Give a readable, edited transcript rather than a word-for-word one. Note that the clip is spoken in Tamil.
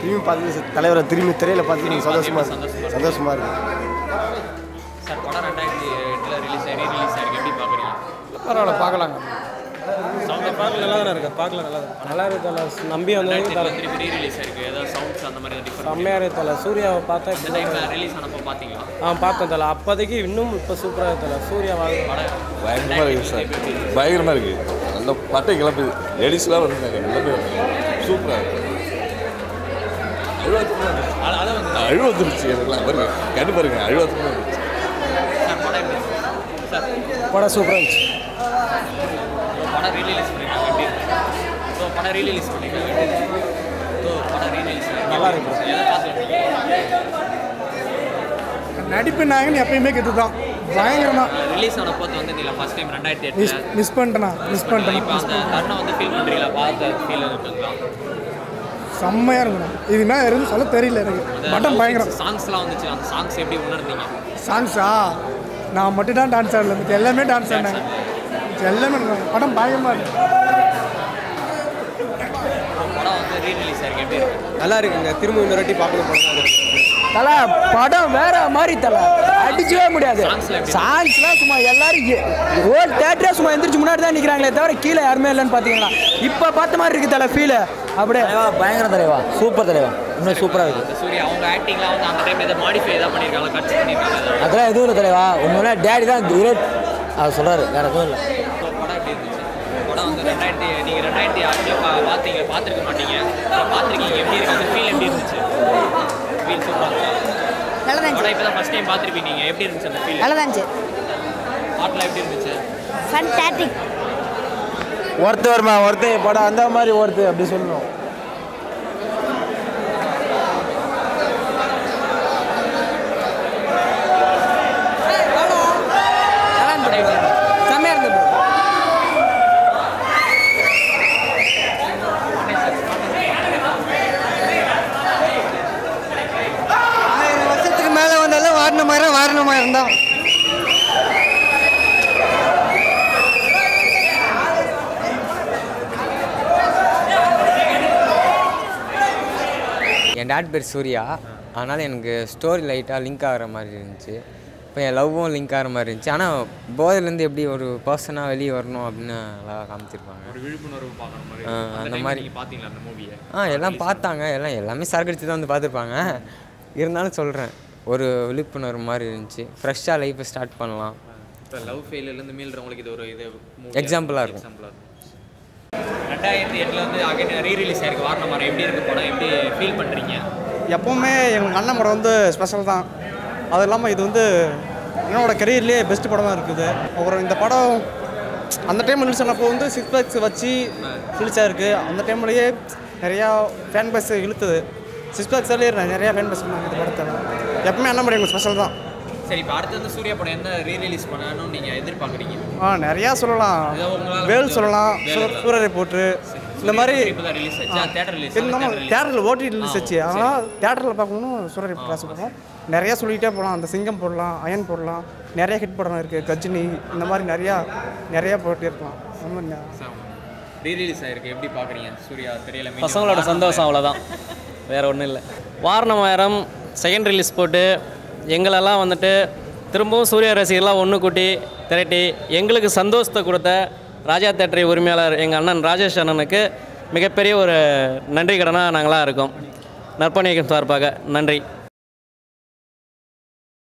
திரும்பி பார்த்து தலைவரை திரும்பி திரையில் பார்த்து சந்தோஷமாக இருக்குது சார். படம் 2008 ரிலீஸ் ஆயிருக்கு, எப்படி பார்க்குறீங்க? பரவாயில்ல, பார்க்கலாங்க. பார்க்கல, நல்லா தானே இருக்கு. பார்க்கல, நல்லா இருக்கு தலை. நம்பி வந்து திருப்பி ரீ-ரிலீஸ் ஆயிருக்கு, ஏதாவது சவுண்ட்ஸ் அந்த மாதிரி டிஃபரெண்ட் செம்மையாக இருக்கு தலை. சூர்யாவை பார்த்தா இந்த டைம் ரிலீஸ் ஆனப்போ பார்த்தீங்களா? பார்த்தேன் தலை. அப்போதைக்கு இன்னும் இப்போ சூப்பராக இருக்கு தலை. சூர்யா பயங்கரமாக இருக்குது சார், பயங்கரமாக இருக்குது. நல்ல பட்டை கிளம்புது, லேடிஸ்லாம் வந்துருக்காங்க, எல்லாமே சூப்பராக இருக்குது. அழுவந்துருச்சு எனக்குலாம் பாருங்க, கண்டு பாருங்க, அழுவத்துக்கு வந்துருச்சு. படம் சூப்பராக இருந்துச்சு. படம் ரீ-ரிலீஸ் பண்ணிருக்காங்க, எப்படி இருக்கு? ஸோ படம் ரீ-ரிலீஸ் பண்ணிருக்காங்க, எப்படி இருக்கு? ஸோ படம் ரீ-ரிலீஸ் நல்லா இருக்கு. எதை பார்த்துருக்கீங்க? நடிப்பு நாயகன் எப்பயுமே கெத்து தான். பயங்கரமாக ரிலீஸ் ஆன போது வந்து நீங்க ஃபர்ஸ்ட் டைம் 2008 மிஸ் பண்ணிட்டேன். இப்போ அந்த தருணம் வந்து ஃபீல் பண்ணுறீங்களா? பார்த்த ஃபீல் இருக்குங்களா? செம்மையாக இருக்கணும். இது என்ன இருந்து சொல்ல தெரியல எனக்கு. பட்டம் பயங்கரம். சாங்ஸ்லாம் வந்துச்சு, அந்த சாங்ஸ் எப்படி உணர்ந்தீங்க? சாங்ஸா நான் மட்டும் தான் டான்ஸ் ஆடல, எனக்கு எல்லாமே டான்ஸ் ஆடினாங்க. எல்லாமே படம் பயங்கரமாக இருக்கு. படம் வந்து ரீ-ரிலீஸ் ஆயிருக்கு, எப்படி இருக்கு? நல்லா இருக்குங்க. திரும்ப இன்னொரு வாட்டி பார்க்கணும் தலை. படம் வேற மாதிரி தலை, அடிச்சவே முடியாது. சாங்ஸ்லாம் சும்மா எல்லாரும் ஹோல் தேட்டரே சும்மா எந்திரிச்சு முன்னாடி தான் நிற்கிறாங்களே தவிர கீழே யாருமே இல்லைன்னு பார்த்தீங்களா? இப்போ பார்த்த மாதிரி இருக்கு தலை ஃபீல். அப்படியே பயங்கர தலைவா, சூப்பர் தலைவா, இன்னும் சூப்பராக இருக்குது. சூர்யா அவங்க ஆக்டிங்லாம் வந்து அந்த டைம் எதாவது மாடிஃபை எதாவது பண்ணியிருக்காங்க, கட்ஸ் பண்ணியிருக்காங்க? அதெல்லாம் எதுவும் இல்லை தலைவா, உண்மையிலே டேடி தான் கிரேட் அது சொல்கிறாரு, வேறு எதுவும் இல்லை. படம் எப்படி இருந்துச்சு? படம் வந்து நீங்கள் 2006 பார்த்துருக்க மாட்டீங்க, பார்த்துருக்கீங்க, எப்படி இருக்கு? அந்த ஃபீல் எப்படி இருந்துச்சு? ஃபீல் சூப்பராக நல்லா தான் படம் இப்போ தான் ஃபஸ்ட் டைம் பார்த்துருப்பீங்க, நீங்கள் எப்படி இருந்துச்சு அந்த ஃபீல்? நல்லா தான் இருந்துச்சு. பாட்டெலாம் எப்படி இருந்துச்சு? ஃபண்டாஸ்டிக். ஒருத்தர் படம் அந்த மாதிரி ஒருத்தர் அப்படி சொல்லணும். செம்மையாக இருந்தது. வருஷத்துக்கு மேலே வந்தாலும் வாரணமாயிரம் தான். என் டாட் பேர் சூர்யா, அதனால் எனக்கு ஸ்டோரி லைட்டாக லிங்க் ஆகிற மாதிரி இருந்துச்சு. இப்போ என் லவ்வும் லிங்க் ஆகிற மாதிரி இருந்துச்சு. ஆனால் போதிலேருந்து எப்படி ஒரு பர்சனாக வெளியே வரணும் அப்படின்னு நல்லா காமிச்சிருப்பாங்க. ஒரு விழிப்புணர்வு பார்க்குற மாதிரி அந்த மாதிரி பார்த்தீங்களா அந்த மூவியை? எல்லாம் பார்த்தாங்க, எல்லாமே சரக்கடிச்சு தான் வந்து பார்த்துருப்பாங்க. இருந்தாலும் சொல்கிறேன், ஒரு விழிப்புணர்வு மாதிரி இருந்துச்சு. ஃப்ரெஷ்ஷாக லைஃப்பை ஸ்டார்ட் பண்ணலாம். இப்போ லவ் ஃபெயிலியர்லேருந்து மீள்றவங்களுக்கு இது ஒரு இது எக்ஸாம்பிளாக இருக்கும். 2008 வந்து அகைன் ரீ-ரிலீஸ் ஆயிருக்கு வாரணமாயிரம், எப்படி இருக்கு படம்? எப்படி ஃபீல் பண்ணுறீங்க? எப்போவுமே எங்களுக்கு அண்ணன் படம் வந்து ஸ்பெஷல் தான். அது இல்லாமல் இது வந்து என்னோட கரியர்லேயே பெஸ்ட் படம் தான் இருக்குது. அப்புறம் இந்த படம் அந்த டைம் ரிலீஸ் ஆனப்போ வந்து 6 பேக்ஸ் வச்சு ரிலீஸ் ஆகிருக்கு. அந்த டைம்லேயே நிறையா ஃபேன் பேஸ் இழுத்துது. 6 பேக்ஸாலே நிறையா ஃபேன் பேஸ் பண்ணாங்க இந்த படத்தை. எப்பவுமே அண்ணன் படம் எங்களுக்கு ஸ்பெஷல் தான். சரி, இப்போ அடுத்து வந்து சூர்யா படம் என்ன ரீ-ரிலீஸ் பண்ணணும்னு நீங்கள் எதிர்பார்க்குறீங்க? நிறையா சொல்லலாம். வேல் சொல்லலாம், சூரரை போட்டு இந்த மாதிரி ரிலீஸ் ஆச்சு, தியேட்டர் ரிலீஸ் தேட்டரில் ஓட்டி ரிலீஸ் ஆச்சு. அதனால் தேட்டரில் பார்க்கணும் சூரரை கிளாஸ் போகிறோம். நிறையா சொல்லிகிட்டே போகலாம். அந்த சிங்கம் போடலாம், அயன் போடலாம், நிறைய ஹிட் படம் இருக்குது. கஜினி இந்த மாதிரி நிறையா போட்டு இருக்கலாம். ரீ-ரிலீஸ் ஆயிருக்கு, எப்படி பார்க்குறீங்க? சூர்யா தெரியல, பசங்களோட சந்தோஷம் அவ்வளோதான், வேறு ஒன்றும் இல்லை. வாரணமாயிரம் செகண்ட் ரிலீஸ் போட்டு எங்களெல்லாம் வந்துட்டு திரும்பவும் சூர்யா ரசிகர்லாம் ஒன்று கூட்டி திரட்டி எங்களுக்கு சந்தோஷத்தை கொடுத்த ராஜா தேட்டரி உரிமையாளர் எங்கள் அண்ணன் ராஜேஷ் அண்ணனுக்கு மிகப்பெரிய ஒரு நன்றி கடனாக நாங்களாக இருக்கோம். நற்பணி இயக்கம் சார்பாக நன்றி.